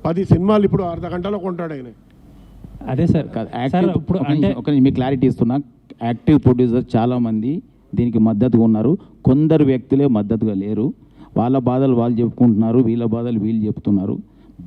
10 సినిమాలు ఇప్పుడు అర్ధ గంటలో కొంటాడు ఆయన. అదే సార్ యాక్టివ్ ఇప్పుడు అంటే ఒక మీకు క్లారిటీ ఇస్తున్నా, యాక్టివ్ ప్రొడ్యూసర్ చాలామంది దీనికి మద్దతుగా ఉన్నారు, కొందరు వ్యక్తులే మద్దతుగా లేరు. వాళ్ళ బాధలు వాళ్ళు చెప్పుకుంటున్నారు, వీళ్ళ బాధలు వీళ్ళు చెప్తున్నారు.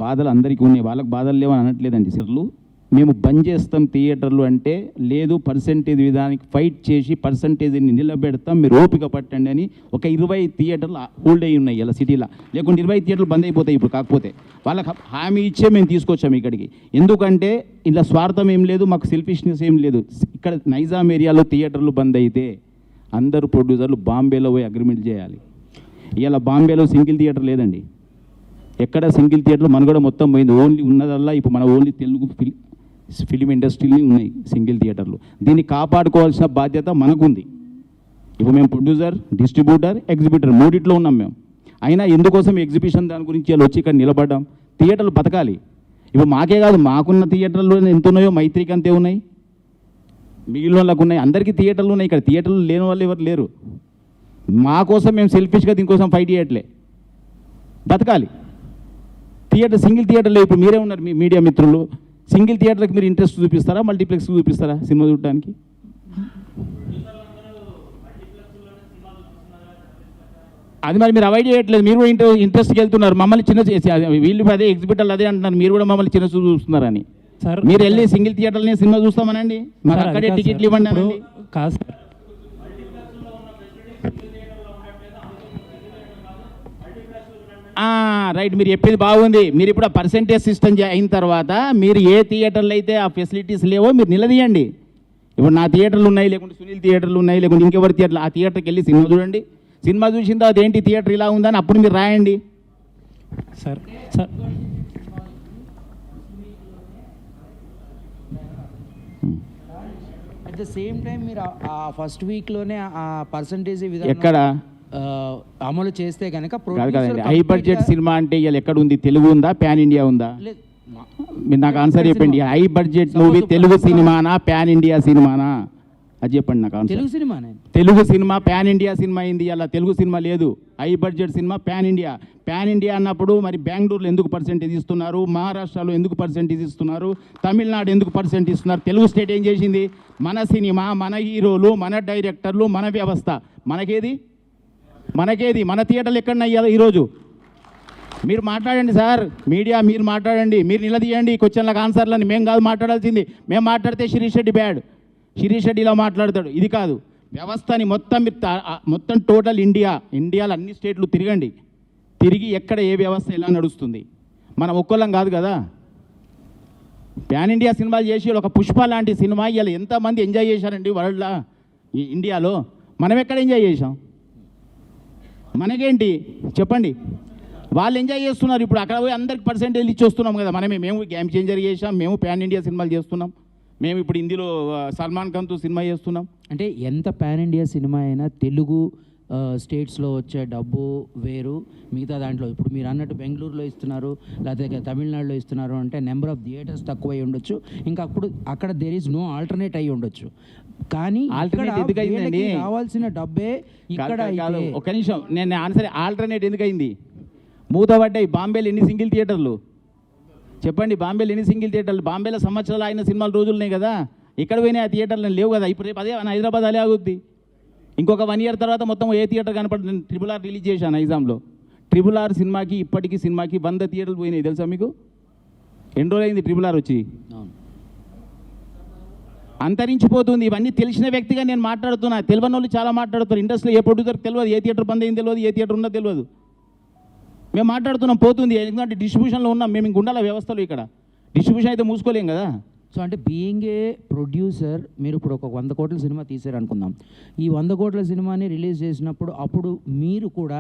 బాధలు అందరికీ ఉన్నాయి, వాళ్ళకి బాధలు లేవని అనట్లేదండి. సిర్లు మేము బంద్ చేస్తాం థియేటర్లు అంటే లేదు, పర్సంటేజ్ విధానికి ఫైట్ చేసి పర్సంటేజ్ని నిలబెడతాం, మీరు ఓపిక పట్టండి అని ఒక 20 థియేటర్లు హోల్డ్ అయ్యి ఉన్నాయి ఇలా సిటీలో. లేకుంటే 20 థియేటర్లు బంద్ అయిపోతాయి ఇప్పుడు. కాకపోతే వాళ్ళకి హామీ ఇచ్చే మేము తీసుకొచ్చాము ఇక్కడికి. ఎందుకంటే ఇలా స్వార్థం ఏం లేదు, మాకు సెల్ఫిష్నెస్ ఏం లేదు. ఇక్కడ నైజాం ఏరియాలో థియేటర్లు బంద్ అయితే అందరూ ప్రొడ్యూసర్లు బాంబేలో పోయి అగ్రిమెంట్ చేయాలి. ఇలా బాంబేలో సింగిల్ థియేటర్ లేదండి, ఎక్కడ సింగిల్ థియేటర్లు మనుగడ మొత్తం పోయింది. ఓన్లీ ఉన్నదల్లా ఇప్పుడు మన ఓన్లీ తెలుగు ఫిలిం ఇండస్ట్రీని ఉన్నాయి సింగిల్ థియేటర్లు. దీన్ని కాపాడుకోవాల్సిన బాధ్యత మనకుంది. ఇప్పుడు మేము ప్రొడ్యూసర్, డిస్ట్రిబ్యూటర్, ఎగ్జిబిటర్ మూడిట్లో ఉన్నాం మేము. అయినా ఎందుకోసం ఎగ్జిబిషన్ దాని గురించి వాళ్ళు వచ్చి ఇక్కడ నిలబడ్డాం. థియేటర్లు బతకాలి. ఇప్పుడు మాకే కాదు, మాకున్న థియేటర్లు ఎంత ఉన్నాయో మైత్రికి అంతే ఉన్నాయి, మిగిలిన వాళ్ళకు ఉన్నాయి, అందరికీ థియేటర్లు ఉన్నాయి. ఇక్కడ థియేటర్లు లేని వాళ్ళు ఎవరు లేరు. మా కోసం మేము సెల్ఫిష్గా దీనికోసం ఫైట్ చేయట్లే, బతకాలి. థియేటర్ సింగిల్ థియేటర్లో ఇప్పుడు మీరే ఉన్నారు, మీ మీడియా మిత్రులు, సింగిల్ థియేటర్కి మీరు ఇంట్రెస్ట్ చూపిస్తారా, మల్టీప్లెక్స్ చూపిస్తారా సినిమా చూడడానికి? అది మరి మీరు అవాయిడ్ చేయట్లేదు, మీరు కూడా ఇంట్రెస్ట్కి వెళ్తున్నారు. మమ్మల్ని చిన్న వీళ్ళు అదే ఎగ్జిబిటర్లు అదే అంటున్నారు, మీరు కూడా మమ్మల్ని చిన్న చూస్తున్నారని. సార్ మీరు వెళ్ళి సింగిల్ థియేటర్ని సినిమా చూస్తామనండి, మరి అక్కడే టికెట్లు ఇవ్వండి అనండి. కాదు సార్, రైట్, మీరు చెప్పేది బాగుంది. మీరు ఇప్పుడు ఆ పర్సెంటేజ్ సిస్టమ్ అయిన తర్వాత మీరు ఏ థియేటర్లు అయితే ఆ ఫెసిలిటీస్ లేవో మీరు నిలదీయండి. ఇప్పుడు నా థియేటర్లు ఉన్నాయి, లేకుంటే సునీల్ థియేటర్లు ఉన్నాయి, లేకుంటే ఇంకెవరి థియేటర్లు, ఆ థియేటర్కి వెళ్ళి సినిమా చూడండి. సినిమా చూసిన తర్వాత ఏంటి థియేటర్ ఇలా ఉందని అప్పుడు మీరు రాయండి. Sir sir at the same time మీరు ఆ ఫస్ట్ వీక్లోనే ఆ పర్సంటేజ్ ఎక్కడ అమలు చేస్తే కనుక హై బడ్జెట్ సినిమా అంటే ఇవాళ ఎక్కడ ఉంది? తెలుగు ఉందా, ప్యాన్ ఇండియా ఉందా? మీరు నాకు ఆన్సర్ చెప్పండి. హై బడ్జెట్ మూవీ తెలుగు సినిమానా, ప్యాన్ ఇండియా సినిమానా? అది చెప్పండి నాకు ఆన్సర్. తెలుగు సినిమానే. Telugu cinema pan India cinema అయింది, అలా తెలుగు సినిమా లేదు. High budget cinema pan India. Pan India అన్నప్పుడు మరి బెంగళూరులో ఎందుకు పర్సెంటేజ్ ఇస్తున్నారు, మహారాష్ట్రలో ఎందుకు పర్సెంటేజ్ ఇస్తున్నారు, తమిళనాడు ఎందుకు పర్సెంట్ ఇస్తున్నారు? తెలుగు స్టేట్ ఏం చేసింది? మన సినిమా, మన హీరోలు, మన డైరెక్టర్లు, మన వ్యవస్థ. మనకేది? మన థియేటర్లు ఎక్కడన్నా ఈరోజు? మీరు మాట్లాడండి సార్, మీడియా మీరు మాట్లాడండి, మీరు నిలదీయండి క్వశ్చన్లకు ఆన్సర్లని. మేము కాదు మాట్లాడాల్సింది. మేము మాట్లాడితే శిరీష్ రెడ్డి బ్యాడ్, శిరీష్ రెడ్డి ఇలా మాట్లాడతాడు. ఇది కాదు, వ్యవస్థని మొత్తం టోటల్ ఇండియాలో అన్ని స్టేట్లు తిరిగి ఎక్కడ ఏ వ్యవస్థ ఎలా నడుస్తుంది. మనం ఒక్కళ్ళం కాదు కదా. ప్యాన్ ఇండియా సినిమాలు చేసి ఒక పుష్ప లాంటి సినిమా ఇలా ఎంతమంది ఎంజాయ్ చేశారండి వరల్డ్లో, ఇండియాలో. మనం ఎక్కడ ఎంజాయ్ చేసాం? మనకేంటి చెప్పండి? వాళ్ళు ఎంజాయ్ చేస్తున్నారు. ఇప్పుడు అక్కడ పోయి అందరికి పర్సెంటేజ్ ఇచ్చి వస్తున్నాం కదా. మేము గేమ్ చేంజర్ చేసాం, మేము ప్యాన్ ఇండియా సినిమాలు చేస్తున్నాం, మేము ఇప్పుడు హిందీలో సల్మాన్ ఖాన్తో సినిమా చేస్తున్నాం. అంటే ఎంత ప్యాన్ ఇండియా సినిమా అయినా తెలుగు స్టేట్స్లో వచ్చే డబ్బు వేరు, మిగతా దాంట్లో ఇప్పుడు మీరు అన్నట్టు బెంగళూరులో ఇస్తున్నారు, లేకపోతే తమిళనాడులో ఇస్తున్నారు అంటే నెంబర్ ఆఫ్ థియేటర్స్ తక్కువ అయి ఉండొచ్చు. ఇంకా అక్కడ దేర్ ఈజ్ నో ఆల్టర్నేట్ అయి ఉండొచ్చు. కానీ రావాల్సిన డబ్బే ఇక్కడ. ఒక నిమిషం, నేను ఆన్సర్. ఆల్టర్నేట్ ఎందుకయింది? మూతపడ్డాయి. బాంబేలో ఎన్ని సింగిల్ థియేటర్లు చెప్పండి? బాంబేలో ఎన్ని సింగిల్ థియేటర్లు? బాంబేలో సంవత్సరాలు అయిన సినిమాలు రోజులున్నాయి కదా. ఇక్కడ పోయినా ఆ థియేటర్లు లేవు కదా. ఇప్పుడు రేపు అదే హైదరాబాద్ అలే ఆగుద్ది. ఇంకొక 1 year తర్వాత మొత్తం ఏ థియేటర్ కనపడుతుంది? నేను RRR రిలీజ్ చేశాను నైజాంలో. RRR సినిమాకి ఇప్పటికీ సినిమాకి 100 థియేటర్లు పోయినాయి తెలుసా మీకు? ఎన్ని రోజులు అయింది RRR వచ్చి? అంతరించిపోతుంది. ఇవన్నీ తెలిసిన వ్యక్తిగా నేను మాట్లాడుతున్నా. తెలియని వాళ్ళు చాలా మాట్లాడుతున్నారు. ఇండస్ట్రీలో ఏ ప్రొడ్యూసర్ తెలియదు, ఏ థియేటర్ బంద్ అయింది తెలియదు, ఏ థియేటర్ ఉన్నదో తెలియదు. మేము మాట్లాడుతున్నాం, పోతుంది. ఎందుకంటే డిస్ట్రిబ్యూషన్లో ఉన్నాం మేము. ఇంక ఉండాలి వ్యవస్థలో. ఇక్కడ డిస్ట్రిబ్యూషన్ అయితే మూసుకోలేం కదా. సో అంటే బీయింగ్ ఏ ప్రొడ్యూసర్, మీరు ఇప్పుడు ఒక 100 కోట్ల సినిమా తీసారు అనుకుందాం. ఈ 100 కోట్ల సినిమాని రిలీజ్ చేసినప్పుడు అప్పుడు మీరు కూడా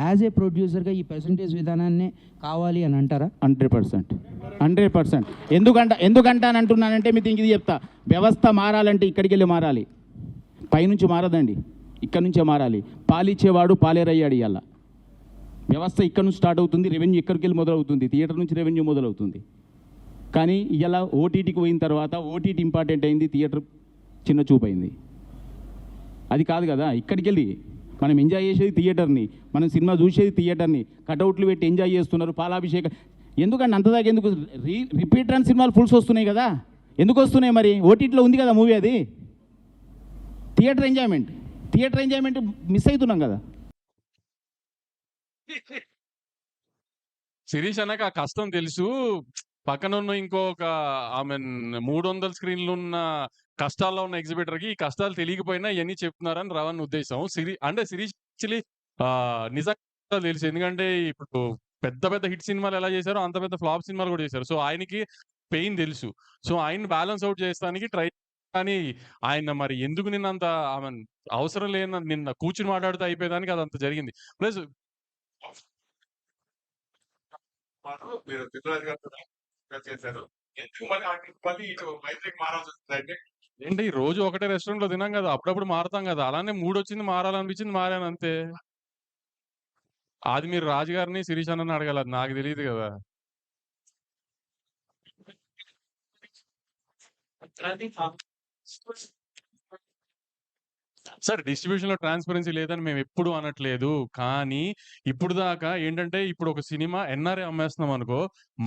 యాజ్ ఏ ప్రొడ్యూసర్గా ఈ పర్సంటేజ్ విధానాన్ని కావాలి అని అంటారా? 100%. ఎందుకంటాను అంటున్నానంటే మీకు ఇది చెప్తా. వ్యవస్థ మారాలంటే ఇక్కడికి వెళ్ళి మారాలి, పైనుంచి మారదండి, ఇక్కడ నుంచే మారాలి. పాలిచ్చేవాడు పాలేరయ్యాడు. ఇవాళ వ్యవస్థ ఇక్కడ నుంచి స్టార్ట్ అవుతుంది, రెవెన్యూ ఇక్కడికి వెళ్ళి మొదలవుతుంది, థియేటర్ నుంచి రెవెన్యూ మొదలవుతుంది. కానీ ఇలా ఓటీటీకి పోయిన తర్వాత ఓటీటీ ఇంపార్టెంట్ అయింది, థియేటర్ చిన్న చూపు అయింది. అది కాదు కదా. ఇక్కడికి వెళ్ళి మనం ఎంజాయ్ చేసేది థియేటర్ని, మనం సినిమా చూసేది థియేటర్ని. కటౌట్లు పెట్టి ఎంజాయ్ చేస్తున్నారు. పాలాభిషేకం ఎందుకండి అంత దాకా ఎందుకు? రిపీట్ రన్ సినిమాలు ఫుల్స్ వస్తున్నాయి కదా, ఎందుకు వస్తున్నాయి మరి? ఓటీటీలో ఉంది కదా మూవీ, అది థియేటర్ ఎంజాయ్మెంట్ మిస్ అవుతున్నాం కదా. శిరీష్ అన్నకు ఆ కష్టం తెలుసు. పక్కన ఉన్న ఇంకొక ఆమె 300 స్క్రీన్లు ఉన్న కష్టాల్లో ఉన్న ఎగ్జిబిటర్ కి ఈ కష్టాలు తెలియకపోయినా ఇవన్నీ చెప్తున్నారని రవణ్ ఉద్దేశం. శిరీష్ యాక్చువల్లీ నిజంగా తెలుసు. ఎందుకంటే ఇప్పుడు పెద్ద పెద్ద హిట్ సినిమాలు ఎలా చేశారో అంత పెద్ద ఫ్లాప్ సినిమాలు కూడా చేశారు. సో ఆయనకి పెయిన్ తెలుసు. సో ఆయన బ్యాలెన్స్ అవుట్ చేస్తానికి ట్రై, కానీ ఆయన మరి ఎందుకు నిన్నంత ఆమె అవసరం లేని నిన్న కూర్చుని మాట్లాడుతూ అయిపోయేదానికి అదంత జరిగింది. ప్లస్ మీరు దిల్రాజు గారు చేశారు. ఎందుకు మళ్ళీ ఇటు వైజాగ్ మారాల్సి వస్తుందంటే ఏంటి రోజు ఒకటే రెస్టారెంట్ లో తినాం కదా, అప్పుడప్పుడు మారుతాం కదా. అలానే మూడు వచ్చింది, మారాలనిపించింది, మారాను అంతే. అది మీరు రాజు గారిని శిరీష్ అన్నని అడగాలి, అది నాకు తెలియదు కదా. సార్ డిస్ట్రిబ్యూషన్ లో ట్రాన్స్పరెన్సీ లేదని మేము ఎప్పుడు అనట్లేదు. కానీ ఇప్పుడు దాకా ఏంటంటే, ఇప్పుడు ఒక సినిమా ఎన్ఆర్ఏ అమ్మేస్తున్నాం అనుకో,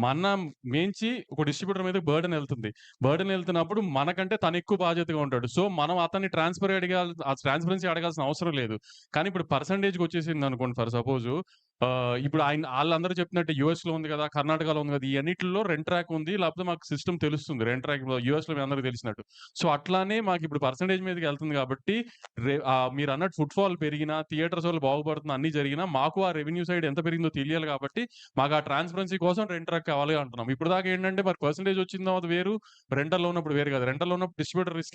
మనం మేంచి ఒక డిస్ట్రిబ్యూటర్ మీద బర్డెన్ వెళ్తున్నప్పుడు మనకంటే తను ఎక్కువ బాధ్యతగా ఉంటాడు. సో మనం అతన్ని ట్రాన్స్పరెన్సీ అడగాల్సిన అవసరం లేదు. కానీ ఇప్పుడు పర్సంటేజ్కి వచ్చేసింది అనుకోండి, ఫర్ సపోజ్ ఇప్పుడు వాళ్ళందరూ చెప్పినట్టు యుఎస్ లో ఉంది కదా, కర్ణాటకలో ఉంది కదా, ఈ అన్నిటిలో రెంట్ ట్రాక్ ఉంది, లేకపోతే మాకు సిస్టమ్ తెలుస్తుంది రెంట్ ట్రాక్ యుఎస్ లో మీ అందరికీ తెలిసినట్టు. సో అట్లానే మాకు ఇప్పుడు పర్సంటేజ్ మీదకి వెళ్తుంది కాబట్టి మీరు అన్నట్టు ఫుట్ఫాల్ పెరిగినా, థియేటర్స్ వాళ్ళు బాగుపడుతున్నా, అన్ని జరిగినా మాకు ఆ రెవెన్యూ సైడ్ ఎంత పెరిగిందో తెలియాలి. కాబట్టి మాకు ఆ ట్రాన్స్పరెన్సీ కోసం రెంట్ ట్రాక్ కావాలి అంటున్నాం. ఇప్పుడు దాకా ఏంటంటే మరి పర్సంటేజ్ వచ్చిందో అది వేరు, రెంటల్లో ఉన్నప్పుడు వేరు కదా. రెంటల్లో ఉన్నప్పుడు డిస్ట్రిబ్యూటర్ రిస్క్